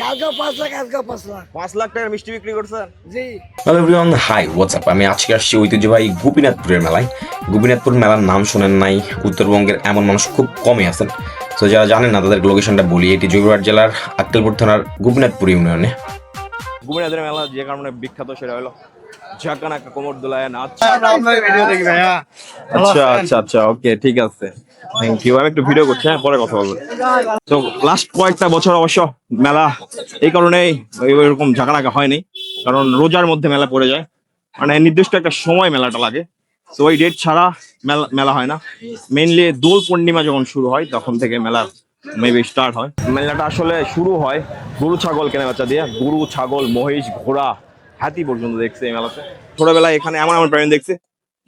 কালকে 5 লাখ, আজকে 5 লাখ। 5 লাখ টাকার মিষ্টি বিক্রি করছেন? জি। Hello everyone, hi WhatsApp. আমি আজকে আসছি ঐতিহ্যবাহী গোপীনাথপুরের মেলায়। গোপীনাথপুর মেলার নাম শোনেন নাই, উত্তরবঙ্গের এমন মানুষ খুব কমই আছেন। তো যারা জানেন না তাদের লোকেশনটা বলি, এটি জয়পুরহাট জেলার আক্কেলপুর থানার গোপীনাথপুর ইউনিয়নে। গোপীনাথের মেলা যে কারণে বিখ্যাত সেটা হলো ঝাঁকানাকা কোমর দোলায় নাচ। আচ্ছা, ওকে, ঠিক আছে, থ্যাংক ইউ। আমি একটু ভিডিও করছি, হ্যাঁ, পরে কথা বলবো। তো লাস্ট কয়েকটা বছর অবশ্য মেলা এই কারণেই এরকম ঝাঁকানাকা হয়নি, কারণ রোজার মধ্যে মেলা পড়ে যায়, মানে নির্দিষ্ট একটা সময় মেলাটা লাগে। তো ওই ডেট ছাড়া মেলা হয় না। মেইনলি দোল পূর্ণিমা যখন শুরু হয় তখন থেকে মেলা মেবি স্টার্ট হয়। মেলাটা আসলে শুরু হয় গরু ছাগল কেনা বেচা দিয়ে। গরু ছাগল মহিষ ঘোড়া হাতি পর্যন্ত দেখছে এই মেলাতে। ছোটবেলায় এখানে এমন এমন প্রাণী দেখছে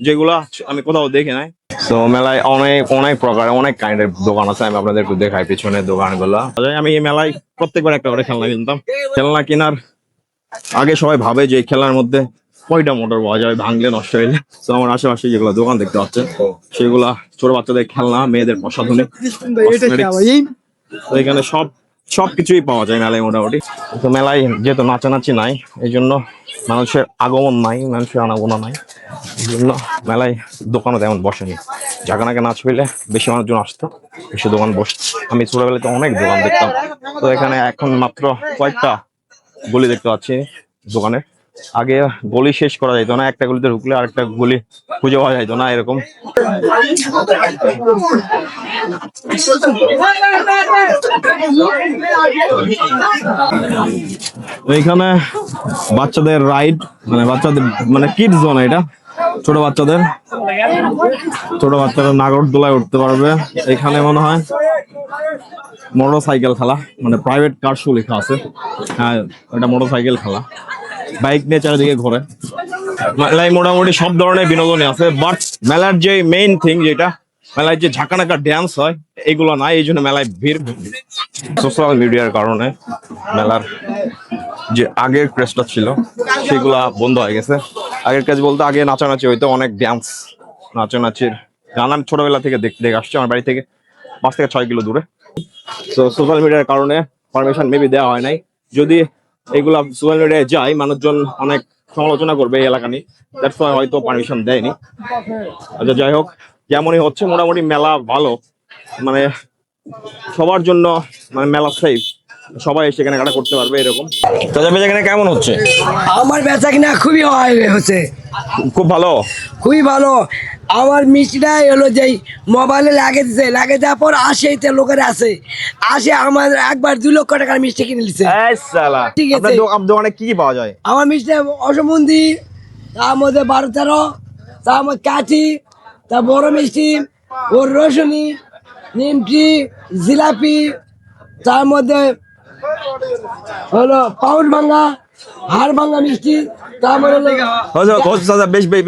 যেগুলা আমি কোথাও দেখি নাই। তো মেলায় অনেক অনেক প্রকার অনেক কাইন্ডের দোকান আছে, আমি আপনাদের একটু দেখাই পিছনে দোকানগুলো। আমি এই মেলায় প্রত্যেকবার একটা করে খেলনা কিনতাম। খেলনা কেনার আগে সবাই ভাবে যে খেলার মধ্যে কয়টা মোটর পাওয়া যায় ভাঙলে নষ্ট হইলে। তো আমার আশেপাশে যেগুলো দোকান দেখতে পাচ্ছেন সেগুলা ছোট বাচ্চাদের খেলনা, মেয়েদের প্রসাধনী, তো এখানে সবকিছুই পাওয়া যায় মেলায় মোটামুটি। তো মেলায় যেহেতু নাচানাচি নাই, এই জন্য মানুষের আগমন নাই, মানুষের আনাগোনা নাই, এই জন্য মেলায় দোকানও তেমন বসেনি। ঝাঁকানাকে নাচ হইলে বেশি মানুষজন আসতো, বেশি দোকান বসতো। আমি ছোটবেলাতে অনেক দোকান দেখতাম। তো এখানে এখন মাত্র কয়েকটা গলি দেখতে পাচ্ছি দোকানে। আগে গলি শেষ করা যাইতো না, একটা গলিতে ঢুকলে আরেকটা গলি খুঁজে পাওয়া যাইতো না এরকম। এইখানে বাচ্চাদের রাইড, মানে বাচ্চাদের মানে কিডস জোন, এটা ছোট বাচ্চারা নাগরদোলায় উঠতে পারবে। এখানে মনে হয় মোটর সাইকেল খেলা, মানে প্রাইভেট কার শো লেখা আছে। হ্যাঁ, এটা মোটর সাইকেল খেলা, বাইক নিয়ে চারিদিকে ঘোরে। মেলায় মোটামুটি সব ধরনের বিনোদনই আছে, বাট মেলার যে মেইন থিং যেটা মেলায় যে ঝাঁকানাকা ড্যান্স হয় এগুলো নাই, এই জন্য মেলায় ভিড়। সোশ্যাল মিডিয়ার কারণে মেলার যে আগের ক্রেজটা ছিল সেগুলা বন্ধ হয়ে গেছে। আগের কাজ বলতে আগে নাচানাচি হইতো, অনেক ড্যান্স নাচানাচির গান আমি ছোটবেলা থেকে দেখে আসছি, আমার বাড়ি থেকে 5 থেকে 6 কিলো দূরে। তো সোশ্যাল মিডিয়ার কারণে পারমিশন মেবি দেওয়া হয় নাই। যদি এগুলা সোশ্যাল মিডিয়ায় যায় মানুষজন অনেক সমালোচনা করবে এই এলাকা নিয়ে, দ্যাটস ওয়াই হয়তো পারমিশন দেয়নি। আচ্ছা, যাই হোক, যেমনই হচ্ছে মোটামুটি মেলা ভালো, মানে সবার জন্য, মানে মেলা সেফ, সবাই এসে কেনাকাটা করতে পারবে এরকম। তাদের বেচা কেনা কেমন হচ্ছে? আমার বেচা কিনা খুবই হচ্ছে, খুব ভালো, খুবই ভালো। আমার মিষ্টিটাই হলো যে মোবাইলে লাগে যাওয়ার পর আসে লোকের আসে আমার একবার 2 লক্ষ টাকার মিষ্টি কিনে নিচ্ছে। ঠিক আছে, দোকানে কি পাওয়া যায়? আমার মিষ্টি অসমন্দি, তার মধ্যে 12-13, তার মধ্যে কাঠি, তার বড় মিষ্টি, ওর রসুনি, নিমকি, জিলাপি, তার মধ্যে হলো পাউড ভাঙা, হাড় ভাঙা মিষ্টি, তারপরে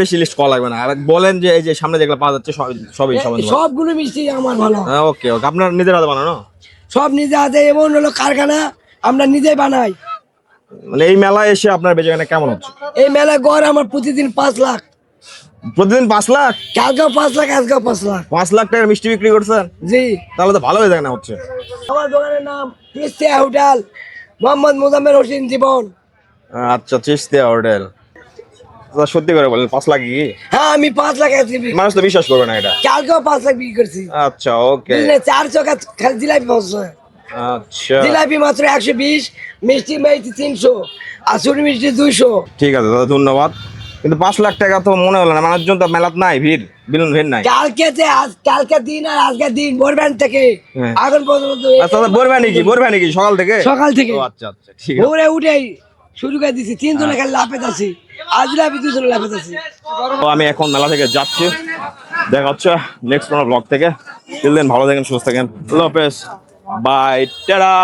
বেশি লিস্ট করা লাগবে না, বলেন যে এই যে সামনে যেগুলো পাওয়া যাচ্ছে সবই সবগুলো মিষ্টি আমার ভালো। ওকে, আপনার নিজের হাতে বানানো? সব নিজে হাতে, এমন হলো কারখানা, আমরা নিজেই বানাই। মানে এই মেলায় এসে আপনার বেচাকেনা কেমন হচ্ছে? এই মেলায় গড় আমার প্রতিদিন 5 লাখ। প্রতিদিন 5 লাখ? কালকেও 5 লাখ, আজকেও 5 লাখ। 5 লাখ টাকার মিষ্টি বিক্রি করছেন? জি। তাহলে তো ভালো বেচাকেনা হচ্ছে। আমার দোকানের নাম চিস্তিয়া হোটেল, মোহাম্মদ মোজাম্মেল হোসেন জীবন। আচ্ছা, চিস্তিয়া হোটেল। সত্যি করে বলেন 5 লাখ কি? হ্যাঁ, আমি 5 লাখ মানুষ তো বিশ্বাস করবে না এটা। কালকেও 5 লাখ বিক্রি করছি। আচ্ছা, ওকে। 4 চকা খালি জিলাপি পাচ্ছে। আচ্ছা, জিলাপি মাত্র 120, মিষ্টি 300, আর ছুটি মিষ্টি 200। ঠিক আছে দাদা, ধন্যবাদ। কিন্তু 5 লাখ টাকা তো মনে হলো না, মানুষজন তো মেলাত নাই, ভিড় নাই। কালকে দিন আর আজকে দিন ভোরবেন থেকে এখন পর্যন্ত। আচ্ছা, ভোরবেনি কি সকাল থেকে? সকাল থেকে। আচ্ছা, ঠিক আছে। ভোরে উঠেই শুরু করে দিছি, 3 জনে খালি লাফেত আছি, আর জিলাপি 2 জনে লাফেত আছি। তো আমি এখন মেলা থেকে যাচ্ছি, দেখা হচ্ছে নেক্সট কোনো ব্লগ থেকে। টিল দেন ভালো থাকেন, সুস্থ থাকেন, আল্লাহ হাফেজ, বাই, টাটা।